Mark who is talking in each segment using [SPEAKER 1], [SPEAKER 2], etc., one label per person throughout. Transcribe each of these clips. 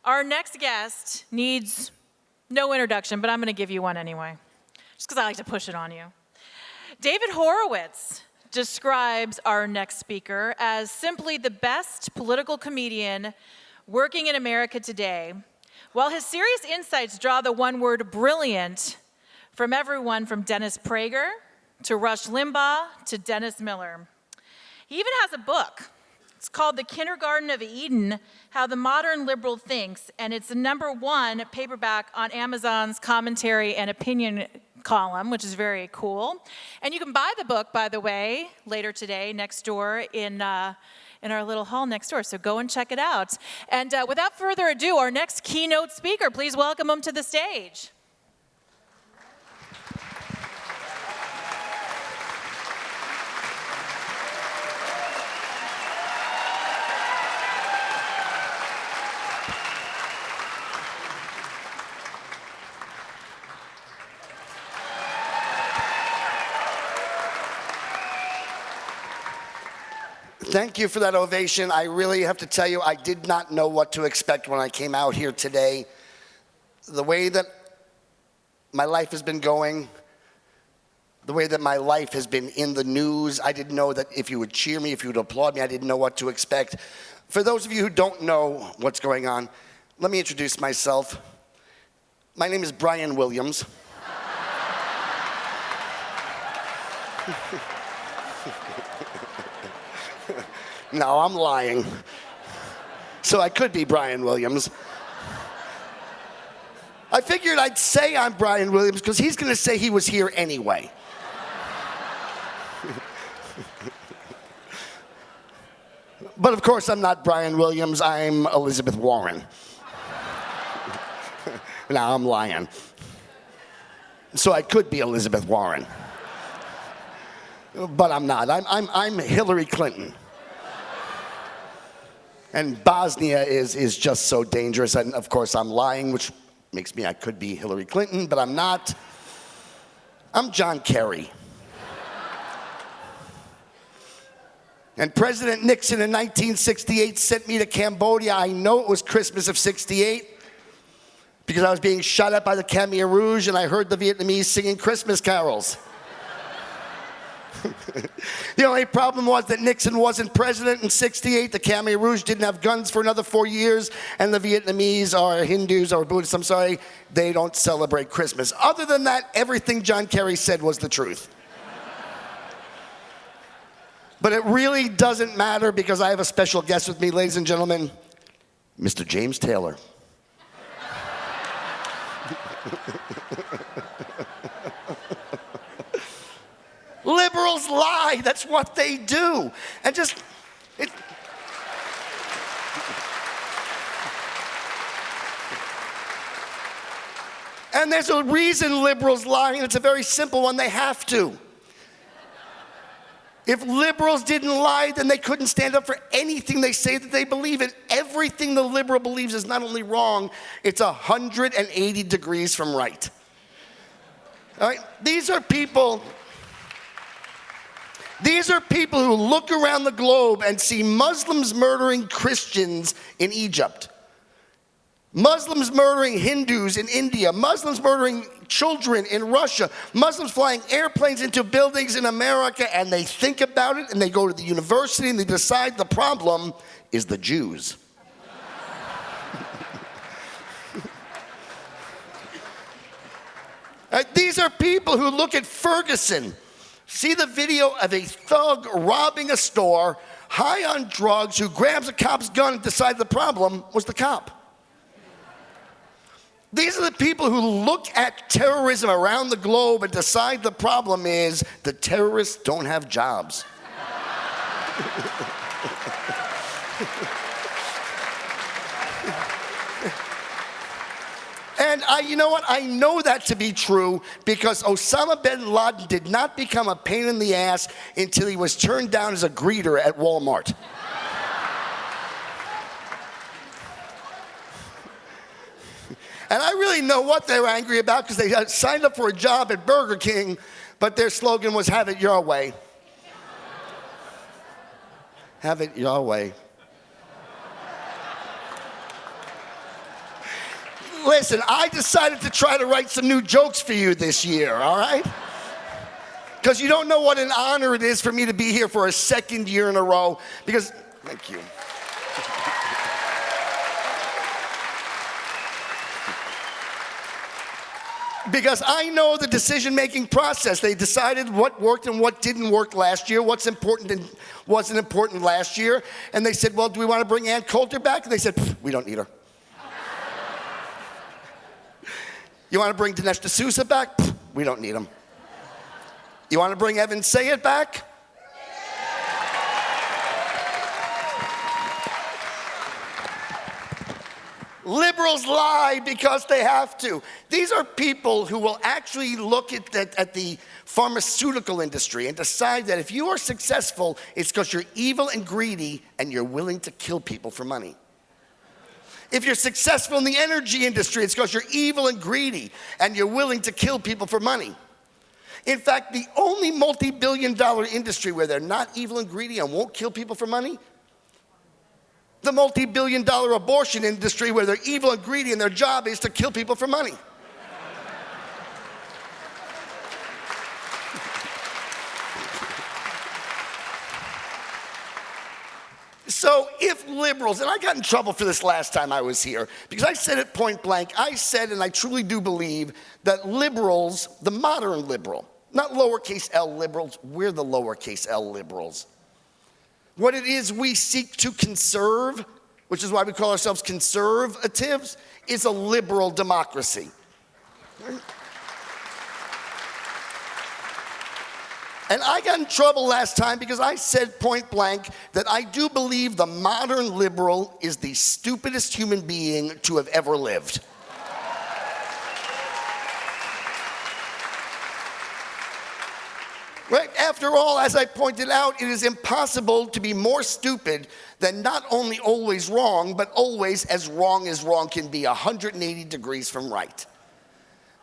[SPEAKER 1] Our next guest needs no introduction, but I'm going to give you one anyway, just because I like to push it on you. David Horowitz describes our next speaker as simply the best political comedian working in America today, while his serious insights draw the one word brilliant from everyone from Dennis Prager to Rush Limbaugh to Dennis Miller. He even has a book. It's called The Kindergarten of Eden, How the Modern Liberal Thinks, and it's the #1 paperback on Amazon's commentary and opinion column, which is very cool. And you can buy the book, by the way, later today next door in our little hall next door, so go and check it out. And without further ado, our next keynote speaker, please welcome him to the stage.
[SPEAKER 2] Thank you for that ovation. I really have to tell you, I did not know what to expect when I came out here today. The way that my life has been going, the way that my life has been in the news, I didn't know that if you would cheer me, if you would applaud me, I didn't know what to expect. For those of you who don't know what's going on, let me introduce myself. My name is Brian Williams. No, I'm lying. So I could be Brian Williams. I figured I'd say I'm Brian Williams because he's going to say he was here anyway. But of course, I'm not Brian Williams. I'm Elizabeth Warren. No, I'm lying. So I could be Elizabeth Warren. But I'm not. I'm Hillary Clinton. And Bosnia is just so dangerous. And of course, I'm lying, which makes me, I could be Hillary Clinton, but I'm not. I'm John Kerry. And President Nixon in 1968 sent me to Cambodia. I know it was Christmas of '68 because I was being shot at by the Khmer Rouge and I heard the Vietnamese singing Christmas carols. The only problem was that Nixon wasn't president in '68. The Khmer Rouge didn't have guns for another 4 years, and the Vietnamese or Hindus or Buddhists, I'm sorry, they don't celebrate Christmas. Other than that, everything John Kerry said was the truth. But it really doesn't matter because I have a special guest with me, ladies and gentlemen, Mr. James Taylor. Liberals lie. That's what they do. And just, and there's a reason liberals lie, and it's a very simple one. They have to. If liberals didn't lie, then they couldn't stand up for anything they say that they believe in. Everything the liberal believes is not only wrong, it's 180 degrees from right. All right? These are people who look around the globe and see Muslims murdering Christians in Egypt, Muslims murdering Hindus in India, Muslims murdering children in Russia, Muslims flying airplanes into buildings in America, and they think about it and they go to the university and they decide the problem is the Jews. These are people who look at Ferguson, see the video of a thug robbing a store, high on drugs, who grabs a cop's gun and decide the problem was the cop. These are the people who look at terrorism around the globe and decide the problem is the terrorists don't have jobs. And you know what? I know that to be true because Osama bin Laden did not become a pain in the ass until he was turned down as a greeter at Walmart. And I really know what they're angry about because they signed up for a job at Burger King, but their slogan was, "Have it your way." Have it your way. Listen, I decided to try to write some new jokes for you this year, all right? Because you don't know what an honor it is for me to be here for a second year in a row. Because, thank you. Because I know the decision-making process. They decided what worked and what didn't work last year, what's important and wasn't important last year. And they said, well, do we want to bring Ann Coulter back? And they said, we don't need her. You want to bring Dinesh D'Souza back? We don't need him. You want to bring Evan Sayet back? Liberals lie because they have to. These are people who will actually look at the pharmaceutical industry and decide that if you are successful, it's because you're evil and greedy and you're willing to kill people for money. If you're successful in the energy industry, it's because you're evil and greedy and you're willing to kill people for money. In fact, the only multi-billion-dollar industry where they're not evil and greedy and won't kill people for money, the multi-billion-dollar abortion industry where they're evil and greedy and their job is to kill people for money. So if liberals, and I got in trouble for this last time I was here, because I said it point blank, I said, and I truly do believe, that liberals, the modern liberal, not lowercase l liberals, we're the lowercase l liberals. What it is we seek to conserve, which is why we call ourselves conservatives, is a liberal democracy. And I got in trouble last time because I said point blank that I do believe the modern liberal is the stupidest human being to have ever lived. Right? After all, as I pointed out, it is impossible to be more stupid than not only always wrong, but always as wrong can be, 180 degrees from right.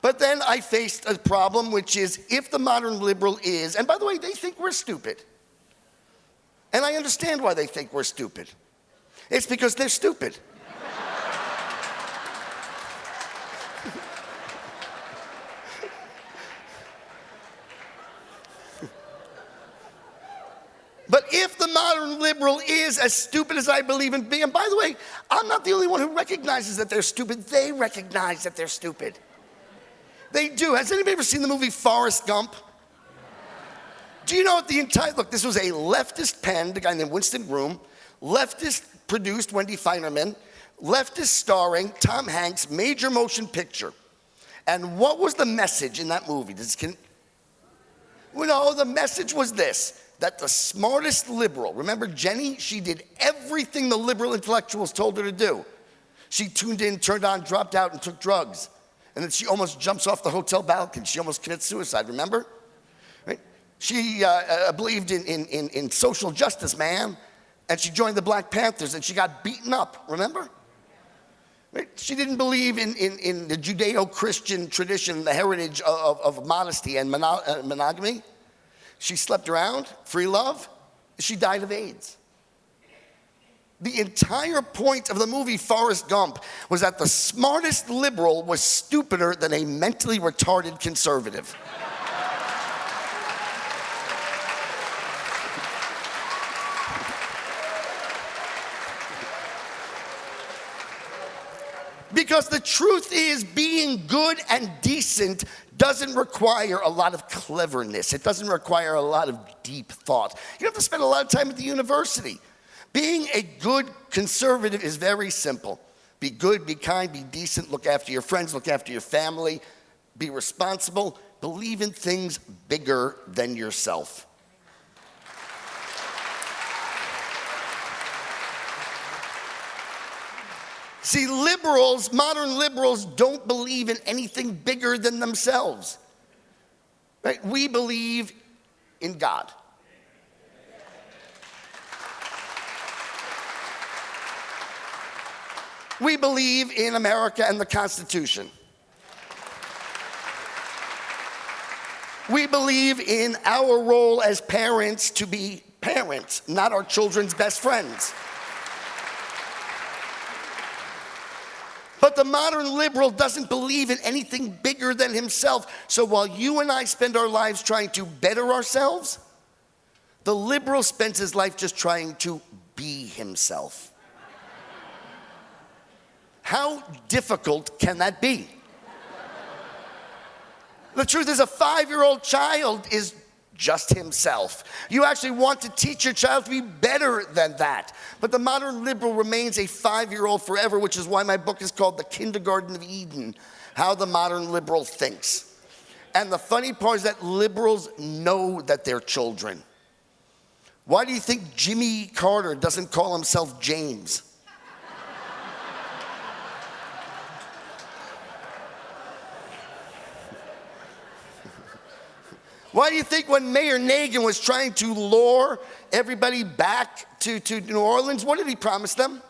[SPEAKER 2] But then I faced a problem, which is if the modern liberal is, and by the way, they think we're stupid. And I understand why they think we're stupid. It's because they're stupid. But if the modern liberal is as stupid as I believe in being, and by the way, I'm not the only one who recognizes that they're stupid. They recognize that they're stupid. They do. Has anybody ever seen the movie Forrest Gump? Do you know what the entire, look, this was a leftist penned, a guy named Winston Groom, leftist produced Wendy Feinerman, leftist starring Tom Hanks, major motion picture. And what was the message in that movie? No, the message was this, that the smartest liberal, remember Jenny? She did everything the liberal intellectuals told her to do. She tuned in, turned on, dropped out, and took drugs. And then she almost jumps off the hotel balcony. She almost commits suicide, remember? Right? She believed in social justice, man. And she joined the Black Panthers and she got beaten up, remember? Right? She didn't believe in the Judeo-Christian tradition, the heritage of modesty and monogamy. She slept around, free love. She died of AIDS. The entire point of the movie Forrest Gump was that the smartest liberal was stupider than a mentally retarded conservative. Because the truth is, being good and decent doesn't require a lot of cleverness. It doesn't require a lot of deep thought. You don't have to spend a lot of time at the university. Being a good conservative is very simple. Be good, be kind, be decent, look after your friends, look after your family, be responsible, believe in things bigger than yourself. See, liberals, modern liberals, don't believe in anything bigger than themselves. Right? We believe in God. We believe in America and the Constitution. We believe in our role as parents to be parents, not our children's best friends. But the modern liberal doesn't believe in anything bigger than himself. So while you and I spend our lives trying to better ourselves, the liberal spends his life just trying to be himself. How difficult can that be? The truth is, a 5-year-old child is just himself. You actually want to teach your child to be better than that. But the modern liberal remains a 5-year-old forever, which is why my book is called The Kindergarten of Eden, How the Modern Liberal Thinks. And the funny part is that liberals know that they're children. Why do you think Jimmy Carter doesn't call himself James? Why do you think when Mayor Nagin was trying to lure everybody back to New Orleans, what did he promise them?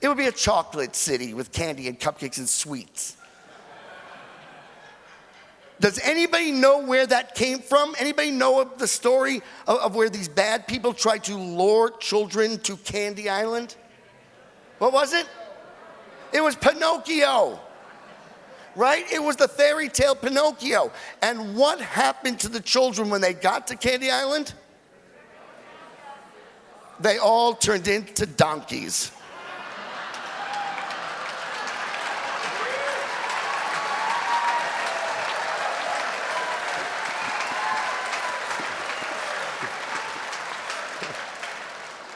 [SPEAKER 2] It would be a chocolate city with candy and cupcakes and sweets. Does anybody know where that came from? Anybody know of the story of where these bad people tried to lure children to Candy Island? What was it? It was Pinocchio. Right? It was the fairy tale Pinocchio. And what happened to the children when they got to Candy Island? They all turned into donkeys.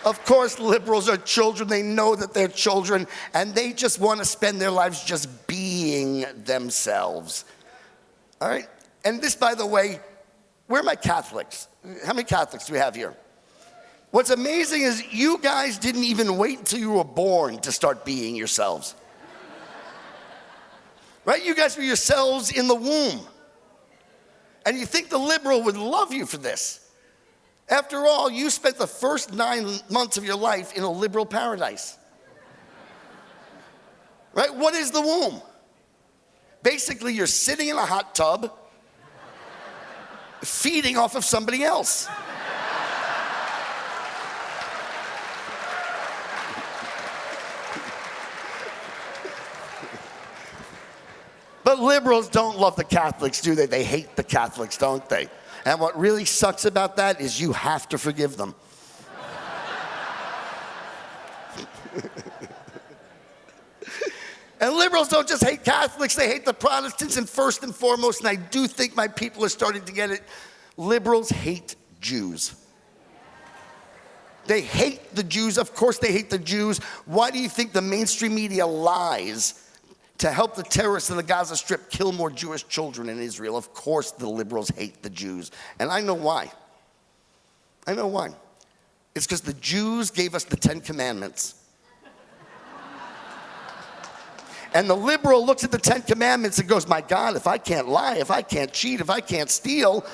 [SPEAKER 2] Of course, liberals are children. They know that they're children, and they just want to spend their lives just being themselves. All right? And this, by the way, where are my Catholics? How many Catholics do we have here? What's amazing is you guys didn't even wait until you were born to start being yourselves. Right? You guys were yourselves in the womb. And you think the liberal would love you for this. After all, you spent the first 9 months of your life in a liberal paradise. Right? What is the womb? Basically, you're sitting in a hot tub, feeding off of somebody else. But liberals don't love the Catholics, do they? They hate the Catholics, don't they? And what really sucks about that is you have to forgive them. And liberals don't just hate Catholics, they hate the Protestants, and first and foremost, and I do think my people are starting to get it, liberals hate Jews. They hate the Jews. Of course they hate the Jews. Why do you think the mainstream media lies to help the terrorists in the Gaza Strip kill more Jewish children in Israel? Of course the liberals hate the Jews. And I know why. I know why. It's because the Jews gave us the 10 Commandments. And the liberal looks at the 10 Commandments and goes, my God, if I can't lie, if I can't cheat, if I can't steal,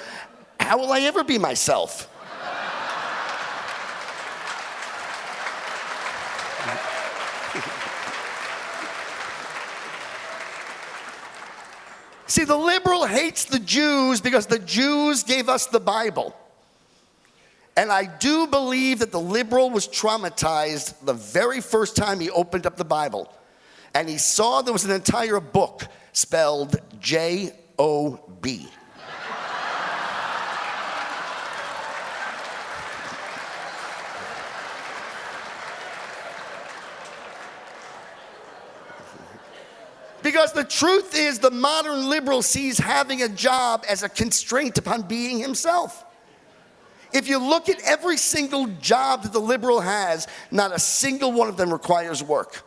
[SPEAKER 2] how will I ever be myself? See, the liberal hates the Jews because the Jews gave us the Bible. And I do believe that the liberal was traumatized the very first time he opened up the Bible. And he saw there was an entire book spelled J-O-B. Because the truth is, the modern liberal sees having a job as a constraint upon being himself. If you look at every single job that the liberal has, not a single one of them requires work.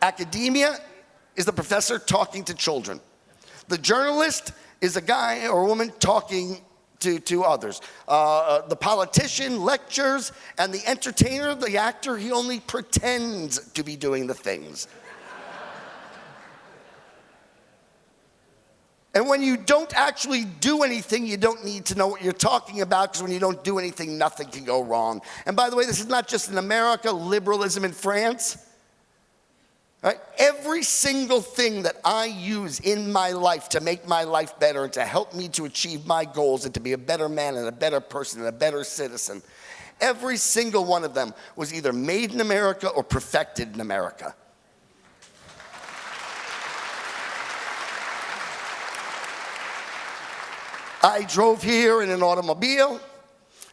[SPEAKER 2] Academia is the professor talking to children. The journalist is a guy or a woman talking to others. The politician lectures, and the entertainer, the actor, he only pretends to be doing the things. And when you don't actually do anything, you don't need to know what you're talking about, because when you don't do anything, nothing can go wrong. And by the way, this is not just in America, liberalism in France. Right? Every single thing that I use in my life to make my life better and to help me to achieve my goals and to be a better man and a better person and a better citizen, every single one of them was either made in America or perfected in America. I drove here in an automobile.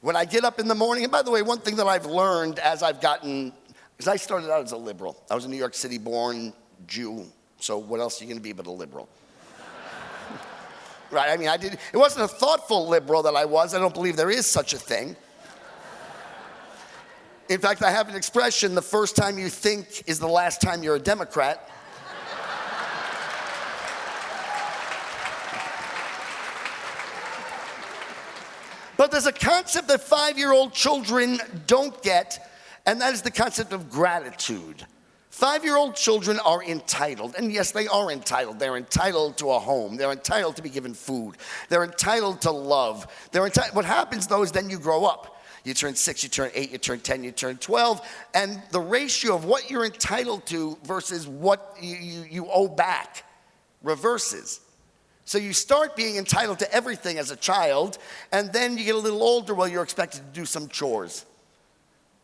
[SPEAKER 2] When I get up in the morning, and by the way, one thing that I've learned as I've gotten, because I started out as a liberal. I was a New York City born Jew, so what else are you going to be but a liberal? Right, I mean, it wasn't a thoughtful liberal that I was. I don't believe there is such a thing. In fact, I have an expression, the first time you think is the last time you're a Democrat. But there's a concept that 5-year-old children don't get, and that is the concept of gratitude. 5-year-old children are entitled, and yes, they are entitled. They're entitled to a home. They're entitled to be given food. They're entitled to love. What happens, though, is then you grow up. You turn 6, you turn 8, you turn 10, you turn 12, and the ratio of what you're entitled to versus what you owe back reverses. So you start being entitled to everything as a child, and then you get a little older, well, you're expected to do some chores.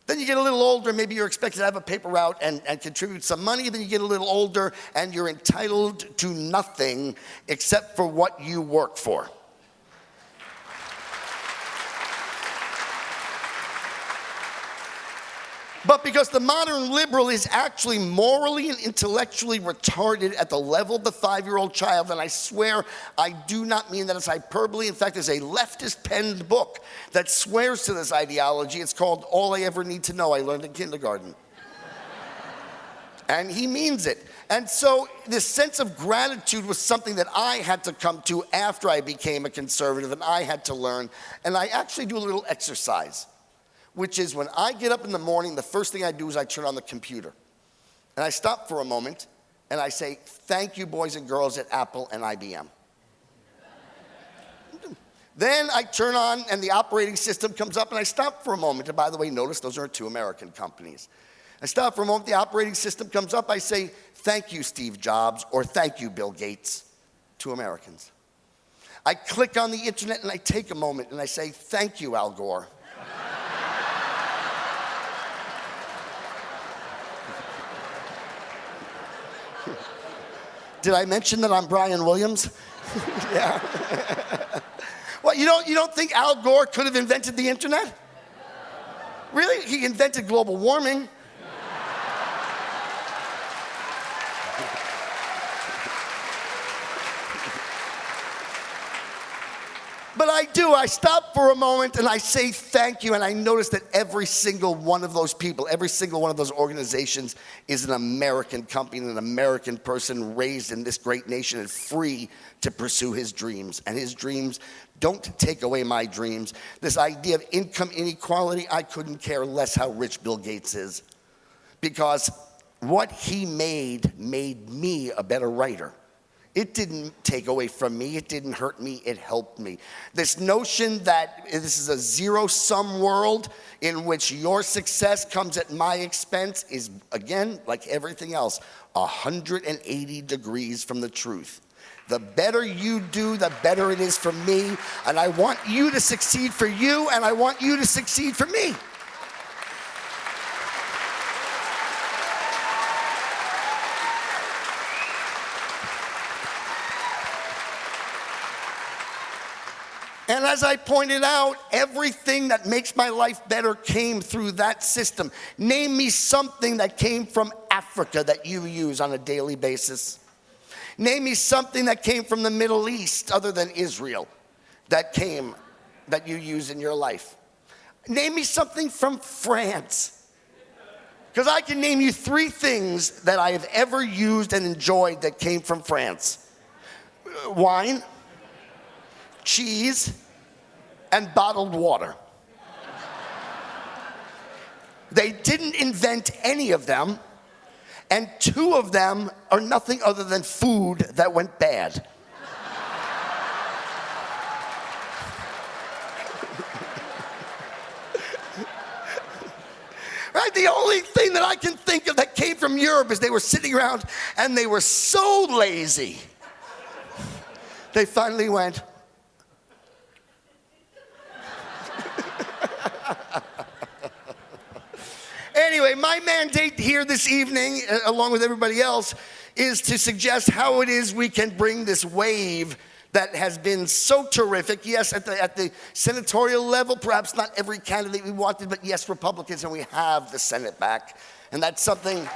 [SPEAKER 2] Then you get a little older, maybe you're expected to have a paper route and contribute some money. Then you get a little older, and you're entitled to nothing except for what you work for. But because the modern liberal is actually morally and intellectually retarded at the level of the 5-year-old child, and I swear I do not mean that as hyperbole. In fact, there's a leftist penned book that swears to this ideology. It's called All I Ever Need to Know I Learned in Kindergarten. And he means it. And so this sense of gratitude was something that I had to come to after I became a conservative, and I had to learn. And I actually do a little exercise, which is when I get up in the morning, the first thing I do is I turn on the computer. And I stop for a moment, and I say, thank you, boys and girls at Apple and IBM. Then I turn on, and the operating system comes up, and I stop for a moment. And by the way, notice those are 2 American companies. I stop for a moment, the operating system comes up, I say, thank you, Steve Jobs, or thank you, Bill Gates, 2 Americans. I click on the internet, and I take a moment, and I say, thank you, Al Gore. Did I mention that I'm Brian Williams? Yeah. Well, you don't think Al Gore could have invented the internet? Really? He invented global warming. But I do. I stop for a moment and I say thank you, and I notice that every single one of those people, every single one of those organizations is an American company, an American person raised in this great nation and free to pursue his dreams. And his dreams don't take away my dreams. This idea of income inequality, I couldn't care less how rich Bill Gates is, because what he made me a better writer. It didn't take away from me. It didn't hurt me. It helped me. This notion that this is a zero-sum world in which your success comes at my expense is, again, like everything else, 180 degrees from the truth. The better you do, the better it is for me. And I want you to succeed for you, and I want you to succeed for me. And as I pointed out, everything that makes my life better came through that system. Name me something that came from Africa that you use on a daily basis. Name me something that came from the Middle East other than Israel that you use in your life. Name me something from France. Because I can name you 3 things that I have ever used and enjoyed that came from France. Wine, cheese, and bottled water. They didn't invent any of them, and 2 of them are nothing other than food that went bad. Right? The only thing that I can think of that came from Europe is they were sitting around and they were so lazy. They finally went, anyway, my mandate here this evening, along with everybody else, is to suggest how it is we can bring this wave that has been so terrific. Yes, at the senatorial level, perhaps not every candidate we wanted, but yes, Republicans, and we have the Senate back. And that's something.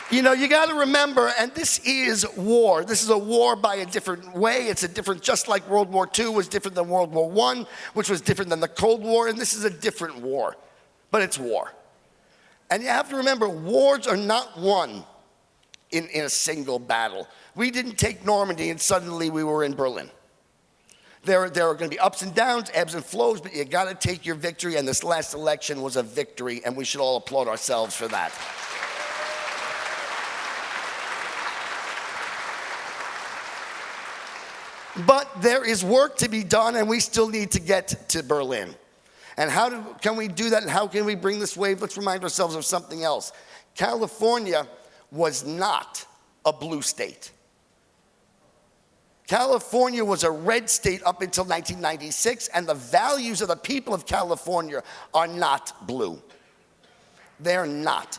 [SPEAKER 2] You know, you got to remember, and this is war. This is a war by a different way. It's a different, just like World War II was different than World War I, which was different than the Cold War, and this is a different war. But it's war. And you have to remember, wars are not won in a single battle. We didn't take Normandy and suddenly we were in Berlin. There are going to be ups and downs, ebbs and flows, but you got to take your victory, and this last election was a victory, and we should all applaud ourselves for that. But there is work to be done, and we still need to get to Berlin. And can we do that, and how can we bring this wave? Let's remind ourselves of something else. California was not a blue state. California was a red state up until 1996, and the values of the people of California are not blue. They're not.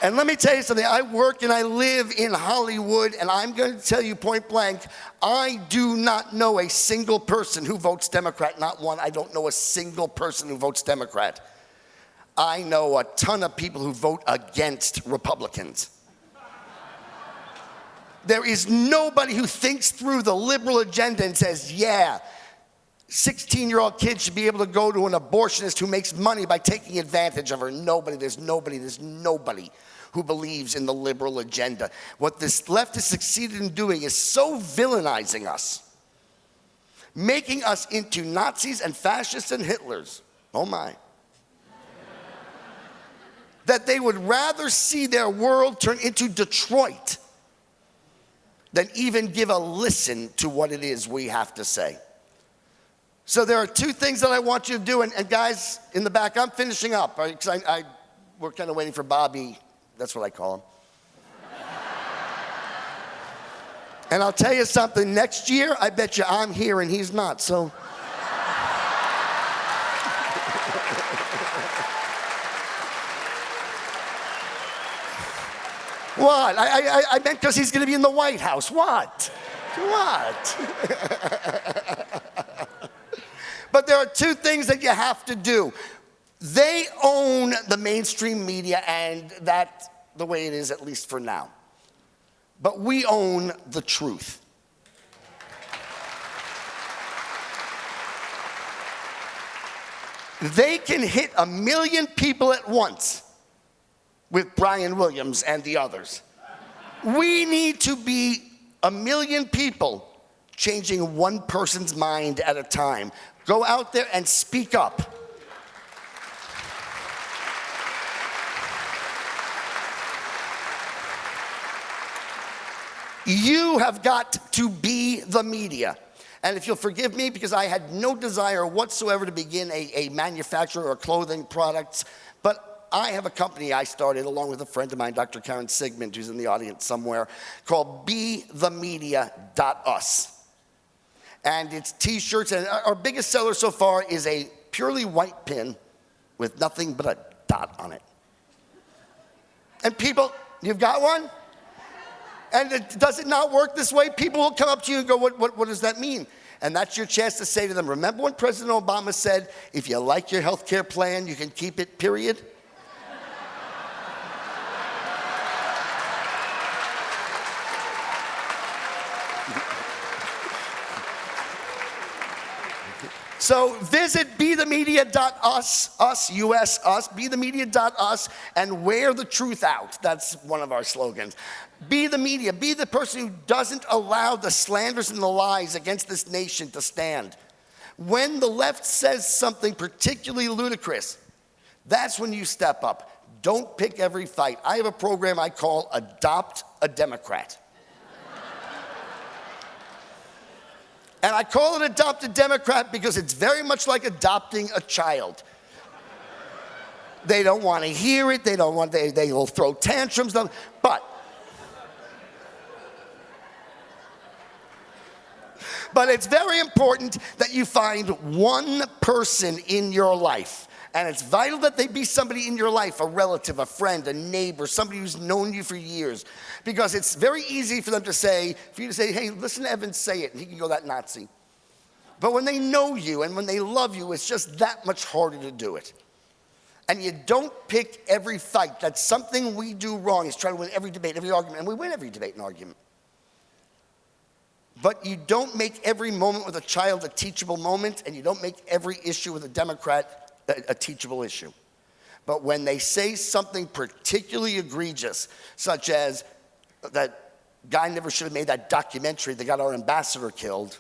[SPEAKER 2] And let me tell you something, I work and I live in Hollywood, and I'm going to tell you point blank, I do not know a single person who votes Democrat, not one. I don't know a single person who votes Democrat. I know a ton of people who vote against Republicans. There is nobody who thinks through the liberal agenda and says, yeah, 16-year-old kids should be able to go to an abortionist who makes money by taking advantage of her. There's nobody who believes in the liberal agenda. What this left has succeeded in doing is so villainizing us, making us into Nazis and fascists and Hitlers. Oh my. That they would rather see their world turn into Detroit than even give a listen to what it is we have to say. So there are two things that I want you to do, and guys in the back, I'm finishing up, right? Because we're kind of waiting for Bobby. That's what I call him. And I'll tell you something, next year, I bet you I'm here and he's not, so. What? I meant because he's going to be in the White House. What? But there are two things that you have to do. They own the mainstream media, and that's the way it is, at least for now. But we own the truth. They can hit 1 million people at once with Brian Williams and the others. We need to be 1 million people changing one person's mind at a time. Go out there and speak up. You have got to be the media. And if you'll forgive me, because I had no desire whatsoever to begin a manufacturer of clothing products, but I have a company I started along with a friend of mine, Dr. Karen Sigmund, who's in the audience somewhere, called BeTheMedia.us. And it's t-shirts, and our biggest seller so far is a purely white pin with nothing but a dot on it. And people, you've got one? And does it not work this way? People will come up to you and go, what does that mean? And that's your chance to say to them, remember when President Obama said, if you like your health care plan, you can keep it, period? So visit BeTheMedia.us, us, US, us, BeTheMedia.us, and wear the truth out. That's one of our slogans. Be the media. Be the person who doesn't allow the slanders and the lies against this nation to stand. When the left says something particularly ludicrous, that's when you step up. Don't pick every fight. I have a program I call Adopt a Democrat. And I call it Adopt a Democrat because it's very much like adopting a child. They don't want to hear it. They will throw tantrums. But it's very important that you find one person in your life. And it's vital that they be somebody in your life, a relative, a friend, a neighbor, somebody who's known you for years. Because it's very easy for them to say, hey, listen to Evan say it, and he can go, that Nazi. But when they know you and when they love you, it's just that much harder to do it. And you don't pick every fight. That's something we do wrong, is try to win every debate, every argument. And we win every debate and argument. But you don't make every moment with a child a teachable moment, and you don't make every issue with a Democrat a teachable issue. But when they say something particularly egregious, such as that guy never should have made that documentary that got our ambassador killed,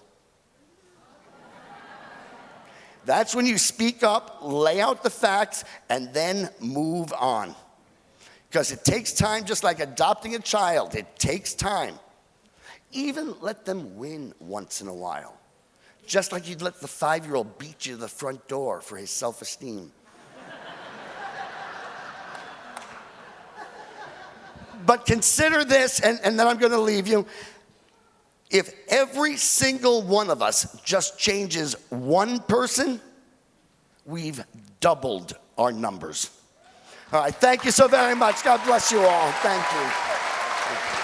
[SPEAKER 2] that's when you speak up, lay out the facts, and then move on. Because it takes time, just like adopting a child. It takes time. Even let them win once in a while. Just like you'd let the 5-year-old beat you to the front door for his self-esteem. But consider this, and then I'm going to leave you. If every single one of us just changes one person, we've doubled our numbers. All right, thank you so very much. God bless you all. Thank you.